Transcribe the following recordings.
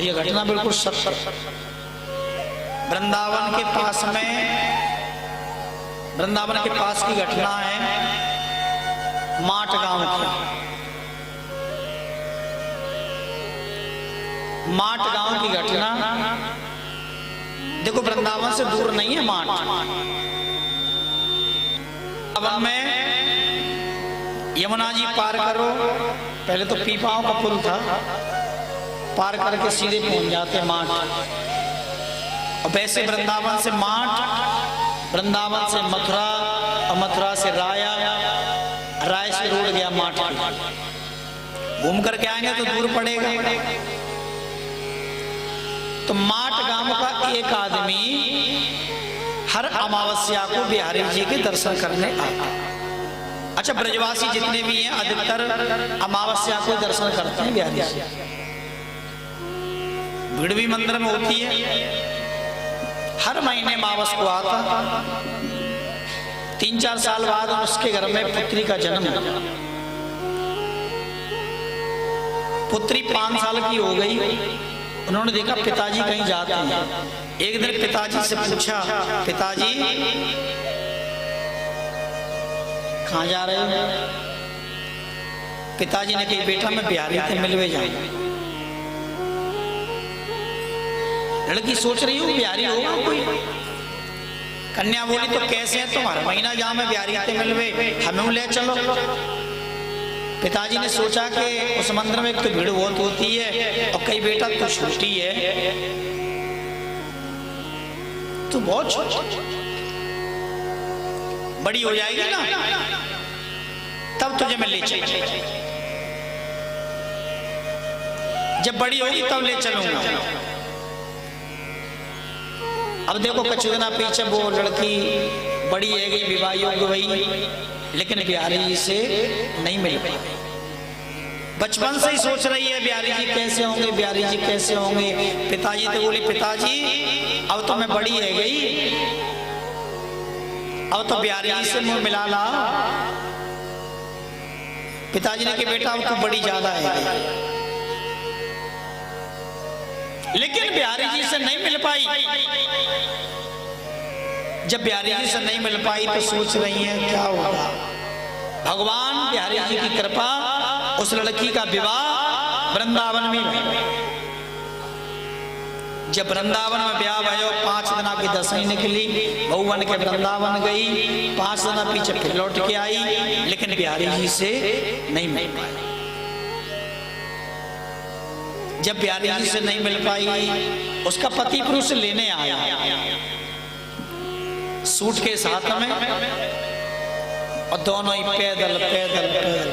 ये घटना बिल्कुल सत्य। वृंदावन के पास में, वृंदावन के पास की घटना है, माट गांव की। माट गांव की घटना, देखो वृंदावन से दूर नहीं है माट। वृंदावन में यमुना जी पार करो, पहले तो पीपाओं का पुल था, पार करके सीधे पहुंच जाते माट। और वैसे वृंदावन से माट, वृंदावन से मथुरा, और मथुरा से राया, राय से रोड गया माट पे। घूम करके आएंगे तो दूर पड़ेगा। तो माट गांव का एक आदमी हर अमावस्या को बिहारी जी के दर्शन करने आता। अच्छा, ब्रजवासी जितने भी हैं अधिकतर अमावस्या को दर्शन करते हैं बिहारी जी। भीड़ भी मंदिर में होती है। हर महीने अमावस को आता। 3-4 साल बाद उसके घर में पुत्री का जन्म हुआ। पुत्री 5 साल की हो गई। उन्होंने देखा पिताजी कहीं जाते हैं। एक दिन पिताजी से पूछा, पिताजी कहाँ जा रहे हो? पिताजी ने कहा, बेटा मैं बिहारी से मिलवे जाऊं। लड़की सोच रही हूँ बिहारी होगा कोई। कन्या बोली, तो कैसे है तुम्हारा महीना जहाँ में बिहारी से मिलवे, हमें ले चलो। पिताजी ने सोचा कि उस मंदिर में एक तो भीड़ बहुत होती है, और कई बेटा तो छोटी है, तो बहुत छोटी, बड़ी हो जाएगी ना तब तुझे मैं ले चलूंगा। जब बड़ी होगी तब ले चलूंगा। अब देखो कुछ दिना पीछे वो लड़की बड़ी है गई, विवाह योग्य हुई, लेकिन बिहारी जी से नहीं मिल पाई। बचपन से ही सोच रही है बिहारी जी कैसे होंगे, बिहारी जी कैसे होंगे। पिताजी तो बोले, पिताजी अब तो मैं बड़ी है गई, अब तो बिहारी जी से मुंह मिला ला। पिताजी ने कहा, बेटा अब तो बड़ी ज्यादा है, लेकिन बिहारी जी से नहीं मिल पाई। जब बिहारी जी से नहीं मिल पाई तो सोच रही हैं क्या होगा। भगवान बिहारी जी की कृपा, उस लड़की का विवाह वृंदावन में हुआ। जब वृंदावन में ब्याह भयो, 5 दिना की दशई निकली, बहुवन के वृंदावन गई, 5 दिना पीछे फिर लौट के आई, लेकिन बिहारी जी से नहीं मिल पाई। जब बिहारी जी से नहीं मिल पाई, उसका पति पुरुष लेने आया सूट के साथ में, और दोनों ही पैदल पैदल पैदल।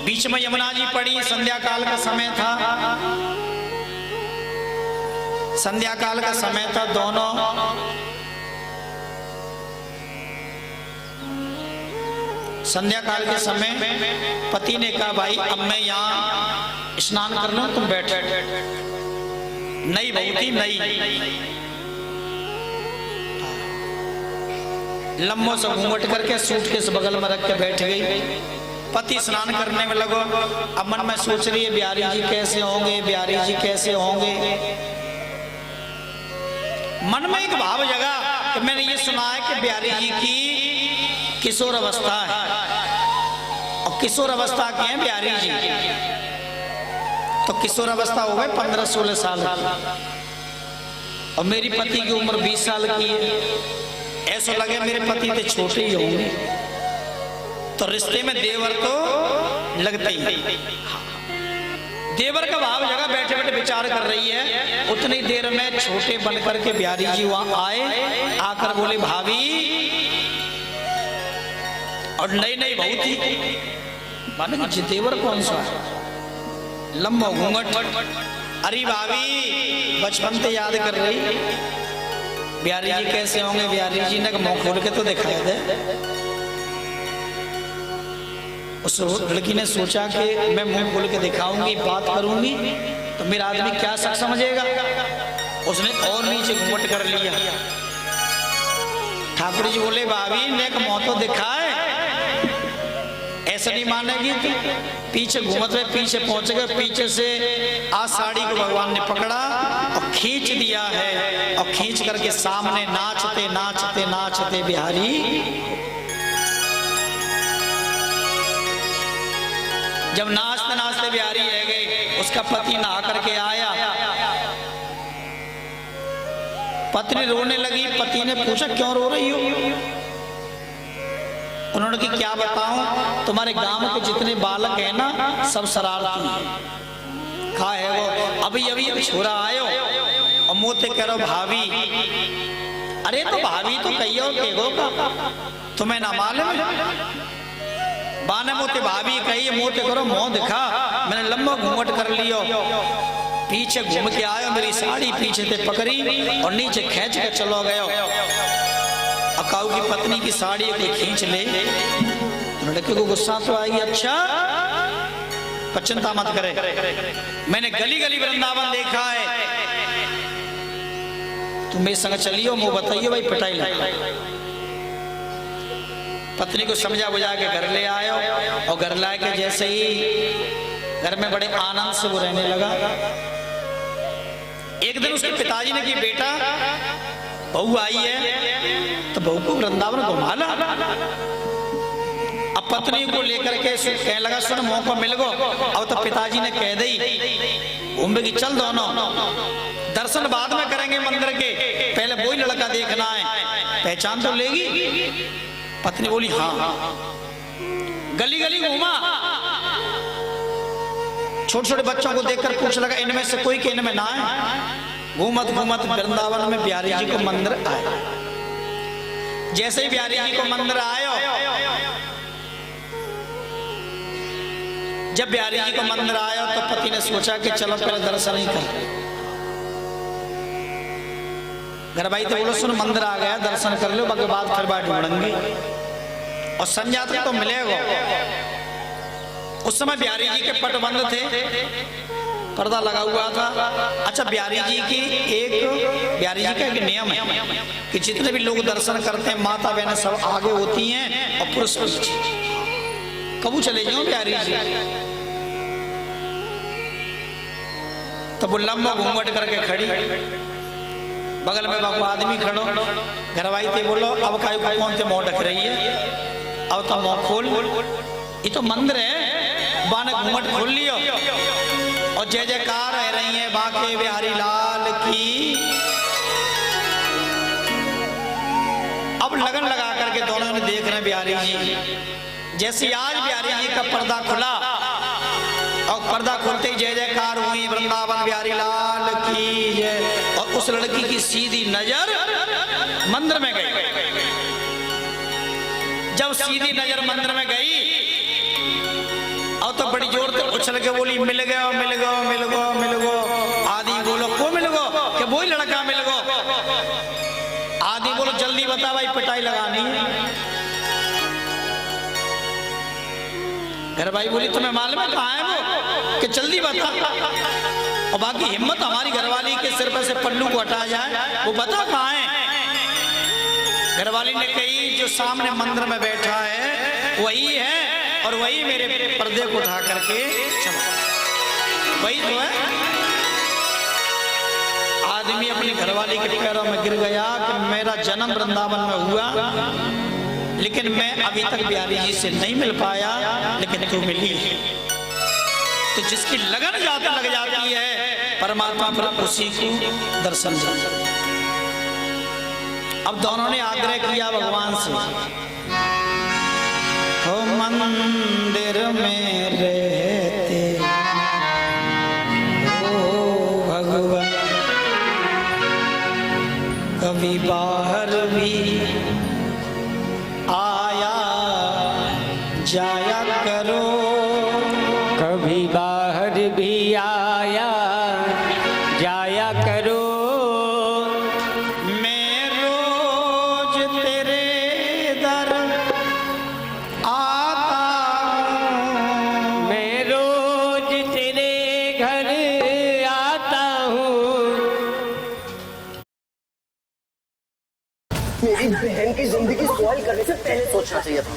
बीच में यमुना जी पड़ी, संध्या काल का समय था, संध्या काल का समय था। दोनों संध्या काल के समय पति ने कहा, भाई अब मैं यहाँ स्नान कर लूं, तुम बैठ। नई बहू थी, नई, लंबो से घूंघट करके सूटकेस बगल में रख के बैठ गई। पति स्नान करने में लगो। अब मन में सोच रही है बिहारी जी कैसे होंगे, बिहारी जी कैसे होंगे। मन में एक भाव जगा कि मैंने ये सुना है कि बिहारी जी की किशोर अवस्था है, और किशोर अवस्था के हैं बिहारी जी, तो किशोर अवस्था हो गए 15-16 साल की, और मेरी पति की उम्र 20 साल की है। ऐसा लगे मेरे पति तो छोटे ही होंगे, तो रिश्ते में देवर तो लगते ही। देवर का भाव जगह बैठे बैठे विचार कर रही है। उतनी देर में छोटे बन करके बिहारी जी वहां आए, आकर बोले, भाभी, और नई नई बहू थी। माने कि देवर कौन सा, लंबा घूंघट। अरे भाभी, बचपन से याद कर रही, बिहारी जी कैसे होंगे। बिहारी जी ने मुंह खोल के तो दिखाया दे। उस लड़की ने सोचा कि मैं मुंह खोल के दिखाऊंगी, बात करूंगी, तो मेरा आदमी क्या शक समझेगा। उसने और नीचे घूंघट कर लिया। ठाकुर जी बोले, भाभी ने मुंह तो दिखाए, ऐसा नहीं मानेगी तो पीछे घूमत हुए पीछे पहुंच गए, पीछे से आज साड़ी को भगवान ने पकड़ा और खींच दिया है, और खींच करके सामने नाचते नाचते नाचते बिहारी जब नाचते नाचते बिहारी रह गए, उसका पति नहा करके आया, पत्नी रोने लगी। पति ने पूछा क्यों रो रही हो? उन्होंने कहा क्या बताऊं, तुम्हारे गांव के जितने बालक हैं ना सब शरारती हैं। कहा है वो अभी अभी छोरा आयो और मुँह कह रहा भाभी। अरे तो भाभी तो कहियो केगो का तुम्हें ना मालूम? बाने मोते भाभी कही, मोते करो मुंह दिखा, मैंने लंबा घूंघट कर लियो, पीछे घूम के आयो, मेरी साड़ी पीछे से पकड़ी और नीचे खींच के चलो गयो। अकाऊ की पत्नी की साड़ी को खींच ले, लड़के को गुस्सा तो आई। अच्छा पर चिंता मत करे, मैंने गली गली वृंदावन देखा है, तुम मेरे संग चलियो, मुंह बताइयो भाई पिटाई लगा। पत्नी को समझा बुझा के घर ले आयो, और घर लाए के जैसे ही घर में बड़े आनंद से वो रहने लगा। एक दिन उसके पिताजी ने कहा बेटा बहू आई है तो बहू को वृंदावन घुमा ला। अब पत्नी को लेकर के कहने लगा सुन मौका मिल गो। अब तो पिताजी ने कह दी घूमने की चल दोनों, दर्शन बाद में करेंगे मंदिर के, पहले वही लड़का देखना है, पहचान तो लेगी। पत्नी बोली हाँ। गली गली घूमा, छोटे छोटे बच्चों को देखकर पूछ लगा इनमें से कोई के इनमें ना है। घूमत घूमत वृंदावन में बिहारी जी को मंदिर आए। जैसे ही बिहारी जी को मंदिर आयो, जब बिहारी जी को मंदिर आयो तो पति ने सोचा कि चलो पहले दर्शन ही कर। घर भाई तो बोलो सुन मंदिर आ गया दर्शन कर लो, बाकी बाद फिर बात ढूंढेंगे और संध्या तक तो मिलेगा। उस समय बिहारी जी के पट बंद थे, पर्दा लगा हुआ था। अच्छा बिहारी जी का एक नियम है कि जितने भी लोग दर्शन करते हैं माता बहनें सब आगे होती हैं और पुरुष पीछे। कबू चले जाओ बिहारी जी, तो वो लंबा घूंघट करके खड़ी, बगल में बाबू आदमी खड़ो। घरवाई थे बोलो अब का कौन से मुंह ढक रही है, अब तो मुंह खोल, ये तो मंदिर है। बाने घूंघट खोल लियो और जय जयकार रह रही है बाके बिहारी लाल की। अब लगन लगा करके दोनों ने देख रहे बिहारी जी। जैसे आज बिहारी जी का पर्दा खुला और पर्दा खुलते ही जय जयकार हुई वृंदावन बिहारी लाल की जय, और उस लड़की की सीधी नजर मंदिर में गई। जब सीधी नजर मंदिर में गई और तो बड़ी जोर से उछल के बोली मिल गयो मिल गयो मिल गयो मिल गयो। आदि बोलो को मिल गो कि वही लड़का मिल गो। आदि बोलो जल्दी बता भाई पिटाई लगानी है। घर भाई बोली तुम्हें मालूम है कहाँ है वो, कि जल्दी बता। और बाकी हिम्मत हमारी घरवाली के सिर पर से पल्लू को हटा जाए, वो बता कहाँ है। घरवाली ने कही जो सामने मंदिर में बैठा है वही है, और वही मेरे पर्दे को उठा करके चला, वही तो है। आदमी अपनी घरवाली के पैरों में गिर गया कि मेरा जन्म वृंदावन में हुआ, लेकिन मैं अभी तक बिहारी जी से नहीं मिल पाया, लेकिन तू मिली। तो जिसकी लगन ज्यादा लग जाती है परमात्मा पर, उसी को दर्शन जाता। अब दोनों ने आग्रह किया भगवान से, हो मंदिर में रहते हो भगवान, कभी बाहर भी आया जाया करो, कभी बाहर भी आया जाया करो। मैं रोज तेरे दर आता हूँ, मैं रोज तेरे घर आता हूँ। मेरी बहन की जिंदगी सवाल करने से पहले सोचना चाहिए था।